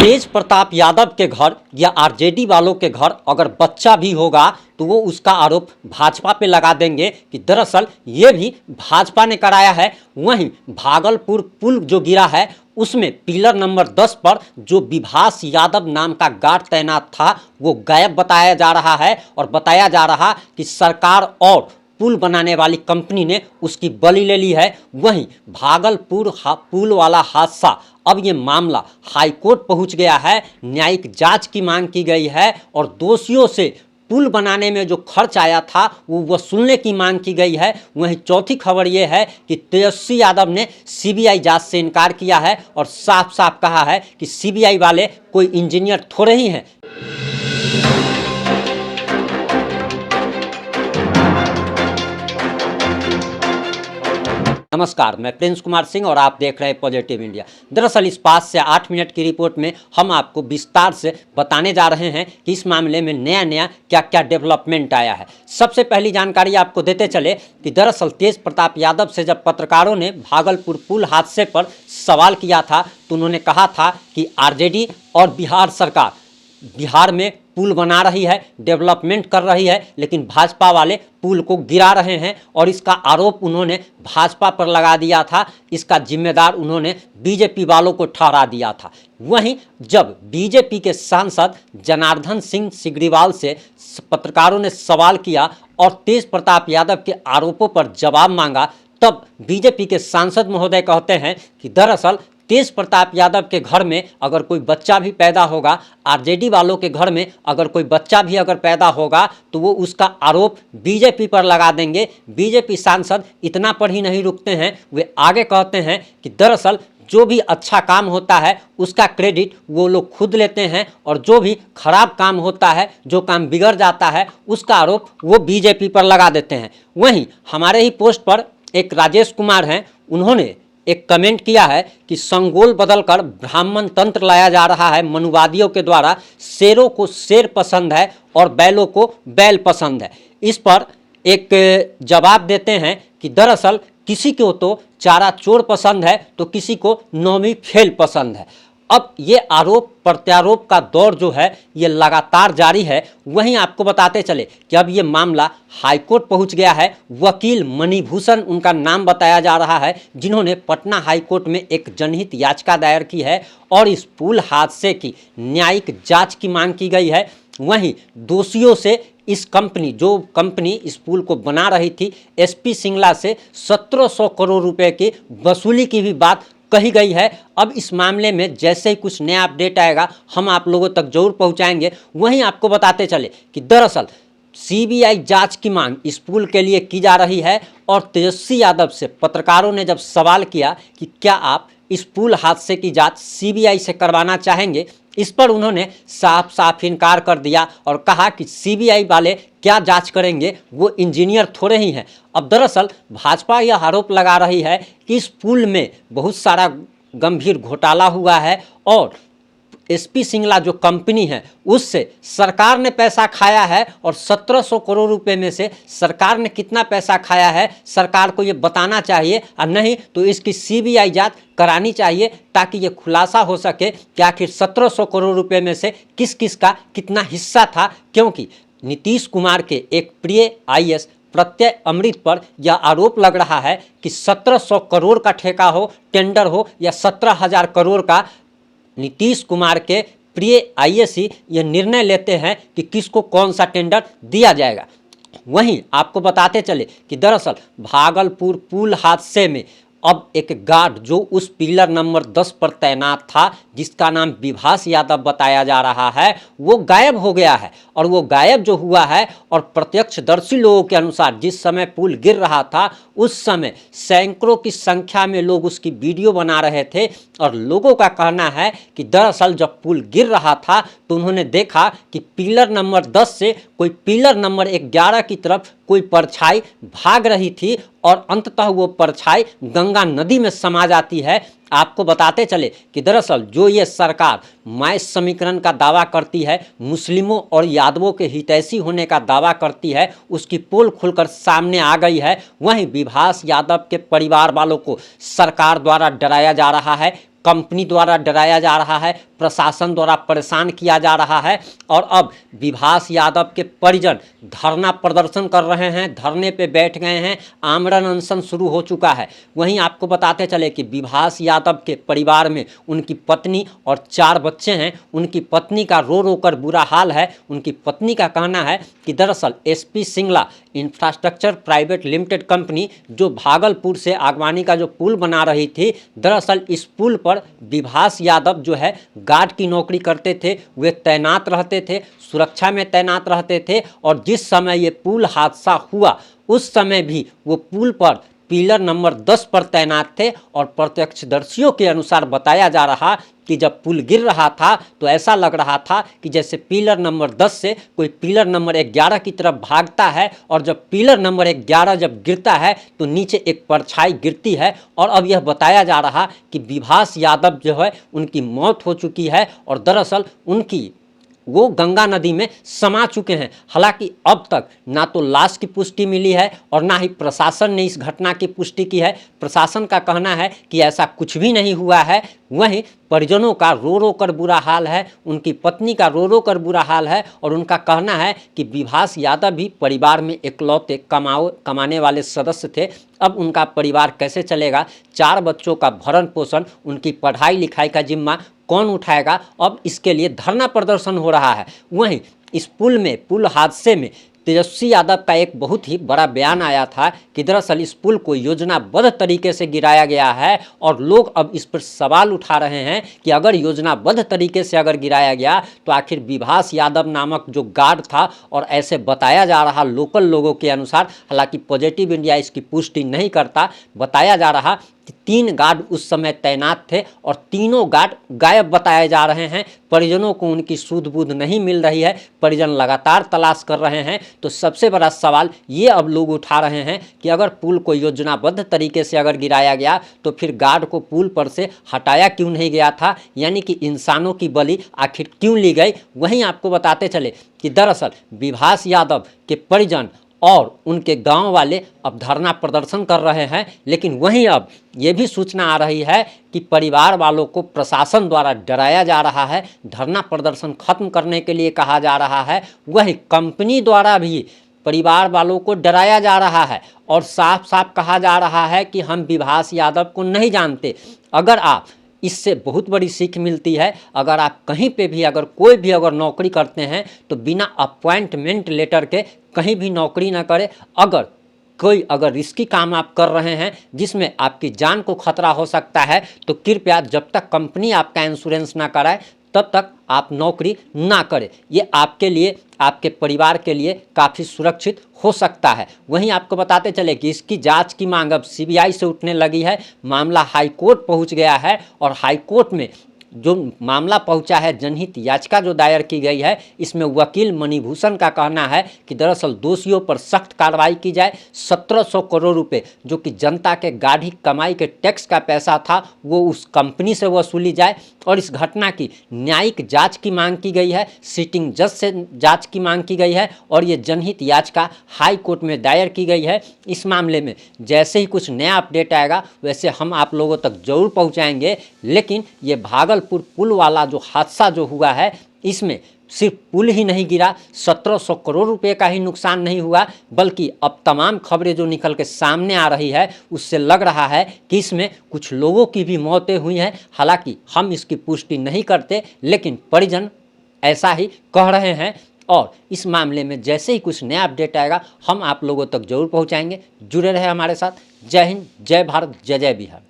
तेज प्रताप यादव के घर या आरजेडी वालों के घर अगर बच्चा भी होगा तो वो उसका आरोप भाजपा पे लगा देंगे कि दरअसल ये भी भाजपा ने कराया है। वहीं भागलपुर पुल जो गिरा है उसमें पिलर नंबर 10 पर जो विभास यादव नाम का गार्ड तैनात था वो गायब बताया जा रहा है और बताया जा रहा कि सरकार और पुल बनाने वाली कंपनी ने उसकी बलि ले ली है। वहीं भागलपुर पुल वाला हादसा, अब ये मामला हाईकोर्ट पहुंच गया है। न्यायिक जांच की मांग की गई है और दोषियों से पुल बनाने में जो खर्च आया था वो वसूलने की मांग की गई है। वहीं चौथी खबर ये है कि तेजस्वी यादव ने सीबीआई जांच से इनकार किया है और साफ साफ कहा है कि सीबीआई वाले कोई इंजीनियर थोड़े ही हैं। नमस्कार, मैं प्रिंस कुमार सिंह और आप देख रहे हैं पॉजिटिव इंडिया। दरअसल इस 5 से 8 मिनट की रिपोर्ट में हम आपको विस्तार से बताने जा रहे हैं कि इस मामले में नया क्या क्या डेवलपमेंट आया है। सबसे पहली जानकारी आपको देते चले कि दरअसल तेज प्रताप यादव से जब पत्रकारों ने भागलपुर पुल हादसे पर सवाल किया था तो उन्होंने कहा था कि आरजेडी और बिहार सरकार बिहार में पुल बना रही है, डेवलपमेंट कर रही है, लेकिन भाजपा वाले पुल को गिरा रहे हैं और इसका आरोप उन्होंने भाजपा पर लगा दिया था। इसका जिम्मेदार उन्होंने बीजेपी वालों को ठहरा दिया था। वहीं जब बीजेपी के सांसद जनार्दन सिंह सिग्रीवाल से पत्रकारों ने सवाल किया और तेज प्रताप यादव के आरोपों पर जवाब मांगा, तब बीजेपी के सांसद महोदय कहते हैं कि दरअसल तेज प्रताप यादव के घर में अगर कोई बच्चा भी पैदा होगा, आरजेडी वालों के घर में अगर कोई बच्चा भी अगर पैदा होगा तो वो उसका आरोप बीजेपी पर लगा देंगे। बीजेपी सांसद इतना पर ही नहीं रुकते हैं, वे आगे कहते हैं कि दरअसल जो भी अच्छा काम होता है उसका क्रेडिट वो लोग खुद लेते हैं और जो भी खराब काम होता है, जो काम बिगड़ जाता है, उसका आरोप वो बीजेपी पर लगा देते हैं। वहीं हमारे ही पोस्ट पर एक राजेश कुमार हैं, उन्होंने एक कमेंट किया है कि संगोल बदलकर ब्राह्मण तंत्र लाया जा रहा है मनुवादियों के द्वारा। शेरों को शेर पसंद है और बैलों को बैल पसंद है। इस पर एक जवाब देते हैं कि दरअसल किसी को तो चारा चोर पसंद है तो किसी को नौवीं फेल पसंद है। अब ये आरोप प्रत्यारोप का दौर जो है ये लगातार जारी है। वहीं आपको बताते चले कि अब ये मामला हाईकोर्ट पहुंच गया है। वकील मणिभूषण उनका नाम बताया जा रहा है, जिन्होंने पटना हाईकोर्ट में एक जनहित याचिका दायर की है और इस पुल हादसे की न्यायिक जांच की मांग की गई है। वहीं दोषियों से इस कंपनी इस पुल को बना रही थी, एसपी सिंगला से 1700 करोड़ रुपए की वसूली की भी बात कही गई है। अब इस मामले में जैसे ही कुछ नया अपडेट आएगा हम आप लोगों तक जरूर पहुंचाएंगे। वहीं आपको बताते चले कि दरअसल सीबीआई जांच की मांग इस पुल के लिए की जा रही है और तेजस्वी यादव से पत्रकारों ने जब सवाल किया कि क्या आप इस पुल हादसे की जांच सीबीआई से करवाना चाहेंगे, इस पर उन्होंने साफ साफ इनकार कर दिया और कहा कि सीबीआई वाले क्या जांच करेंगे, वो इंजीनियर थोड़े ही हैं। अब दरअसल भाजपा यह आरोप लगा रही है कि इस पुल में बहुत सारा गंभीर घोटाला हुआ है और एसपी सिंगला जो कंपनी है उससे सरकार ने पैसा खाया है और 1700 करोड़ रुपए में से सरकार ने कितना पैसा खाया है सरकार को ये बताना चाहिए, और नहीं तो इसकी सीबीआई जांच करानी चाहिए ताकि ये खुलासा हो सके कि आखिर 1700 करोड़ रुपए में से किस किस का कितना हिस्सा था। क्योंकि नीतीश कुमार के एक प्रिय आईएएस प्रत्यय अमृत पर यह आरोप लग रहा है कि 1700 करोड़ का ठेका हो, टेंडर हो या 17,000 करोड़ का, नीतीश कुमार के प्रिय आईएएस ही यह निर्णय लेते हैं कि किसको कौन सा टेंडर दिया जाएगा। वहीं आपको बताते चले कि दरअसल भागलपुर पुल हादसे में अब एक गार्ड जो उस पिलर नंबर 10 पर तैनात था, जिसका नाम विभास यादव बताया जा रहा है, वो गायब हो गया है। और वो गायब जो हुआ है और प्रत्यक्षदर्शी लोगों के अनुसार जिस समय पुल गिर रहा था उस समय सैकड़ों की संख्या में लोग उसकी वीडियो बना रहे थे और लोगों का कहना है कि दरअसल जब पुल गिर रहा था तो उन्होंने देखा कि पिलर नंबर 10 से कोई पिलर नंबर 11 की तरफ कोई परछाई भाग रही थी और अंततः वो परछाई गंगा नदी में समा जाती है। आपको बताते चले कि दरअसल जो ये सरकार माय समीकरण का दावा करती है, मुस्लिमों और यादवों के हितैषी होने का दावा करती है, उसकी पोल खुलकर सामने आ गई है। वहीं विभास यादव के परिवार वालों को सरकार द्वारा डराया जा रहा है, कंपनी द्वारा डराया जा रहा है, प्रशासन द्वारा परेशान किया जा रहा है और अब विभास यादव के परिजन धरना प्रदर्शन कर रहे हैं, धरने पे बैठ गए हैं, आमरण अनशन शुरू हो चुका है। वहीं आपको बताते चले कि विभास यादव के परिवार में उनकी पत्नी और 4 बच्चे हैं। उनकी पत्नी का रो रो कर बुरा हाल है। उनकी पत्नी का कहना है कि दरअसल SP Singla infrastructure private limited company जो भागलपुर से आगवानी का जो पुल बना रही थी, दरअसल इस पुल पर विभास यादव जो है गार्ड की नौकरी करते थे, वे तैनात रहते थे, सुरक्षा में तैनात रहते थे और जिस समय ये पुल हादसा हुआ उस समय भी वो पुल पर पिलर नंबर 10 पर तैनात थे और प्रत्यक्षदर्शियों के अनुसार बताया जा रहा कि जब पुल गिर रहा था तो ऐसा लग रहा था कि जैसे पिलर नंबर 10 से कोई पिलर नंबर 11 की तरफ भागता है और जब पिलर नंबर 11 जब गिरता है तो नीचे एक परछाई गिरती है। और अब यह बताया जा रहा कि विभास यादव जो है उनकी मौत हो चुकी है और दरअसल वो गंगा नदी में समा चुके हैं। हालांकि अब तक ना तो लाश की पुष्टि मिली है और ना ही प्रशासन ने इस घटना की पुष्टि की है। प्रशासन का कहना है कि ऐसा कुछ भी नहीं हुआ है। वहीं परिजनों का रो रो कर बुरा हाल है, उनकी पत्नी का रो रो कर बुरा हाल है और उनका कहना है कि विभास यादव भी परिवार में इकलौते कमाने वाले सदस्य थे। अब उनका परिवार कैसे चलेगा, 4 बच्चों का भरण पोषण, उनकी पढ़ाई लिखाई का जिम्मा कौन उठाएगा, अब इसके लिए धरना प्रदर्शन हो रहा है। वहीं इस पुल हादसे में तेजस्वी यादव का एक बहुत ही बड़ा बयान आया था कि दरअसल इस पुल को योजनाबद्ध तरीके से गिराया गया है और लोग अब इस पर सवाल उठा रहे हैं कि अगर योजनाबद्ध तरीके से अगर गिराया गया तो आखिर विभास यादव नामक जो गार्ड था, और ऐसे बताया जा रहा लोकल लोगों के अनुसार, हालांकि पॉजिटिव इंडिया इसकी पुष्टि नहीं करता, बताया जा रहा कि 3 गार्ड उस समय तैनात थे और तीनों गार्ड गायब बताए जा रहे हैं। परिजनों को उनकी सूध बूध नहीं मिल रही है, परिजन लगातार तलाश कर रहे हैं। तो सबसे बड़ा सवाल ये अब लोग उठा रहे हैं कि अगर पुल को योजनाबद्ध तरीके से अगर गिराया गया तो फिर गार्ड को पुल पर से हटाया क्यों नहीं गया था, यानी कि इंसानों की बलि आखिर क्यों ली गई। वहीं आपको बताते चले कि दरअसल विभास यादव के परिजन और उनके गांव वाले अब धरना प्रदर्शन कर रहे हैं, लेकिन वहीं अब ये भी सूचना आ रही है कि परिवार वालों को प्रशासन द्वारा डराया जा रहा है, धरना प्रदर्शन खत्म करने के लिए कहा जा रहा है। वहीं कंपनी द्वारा भी परिवार वालों को डराया जा रहा है और साफ साफ कहा जा रहा है कि हम विभास यादव को नहीं जानते। अगर आप इससे बहुत बड़ी सीख मिलती है, अगर आप कहीं पे भी अगर कोई भी अगर नौकरी करते हैं तो बिना अपॉइंटमेंट लेटर के कहीं भी नौकरी ना करें। अगर रिस्की काम आप कर रहे हैं जिसमें आपकी जान को खतरा हो सकता है तो कृपया जब तक कंपनी आपका इंश्योरेंस ना कराए तब तक आप नौकरी ना करें। ये आपके लिए, आपके परिवार के लिए काफ़ी सुरक्षित हो सकता है। वहीं आपको बताते चले कि इसकी जांच की मांग अब सीबीआई से उठने लगी है। मामला हाई कोर्ट पहुंच गया है और हाई कोर्ट में जो मामला पहुंचा है, जनहित याचिका जो दायर की गई है, इसमें वकील मणिभूषण का कहना है कि दरअसल दोषियों पर सख्त कार्रवाई की जाए। 1700 करोड़ रुपए जो कि जनता के गाढ़ी कमाई के टैक्स का पैसा था वो उस कंपनी से वसूली जाए और इस घटना की न्यायिक जांच की मांग की गई है। सिटिंग जज से जांच की मांग की गई है और ये जनहित याचिका हाई कोर्ट में दायर की गई है। इस मामले में जैसे ही कुछ नया अपडेट आएगा वैसे हम आप लोगों तक जरूर पहुँचाएंगे। लेकिन ये भागलपुर पुल वाला जो हादसा जो हुआ है, इसमें सिर्फ पुल ही नहीं गिरा, 1700 करोड़ रुपए का ही नुकसान नहीं हुआ, बल्कि अब तमाम खबरें जो निकल के सामने आ रही है उससे लग रहा है कि इसमें कुछ लोगों की भी मौतें हुई हैं। हालांकि हम इसकी पुष्टि नहीं करते, लेकिन परिजन ऐसा ही कह रहे हैं और इस मामले में जैसे ही कुछ नया अपडेट आएगा हम आप लोगों तक जरूर पहुंचाएंगे। जुड़े रहे हमारे साथ। जय हिंद, जय भारत, जय जय बिहार।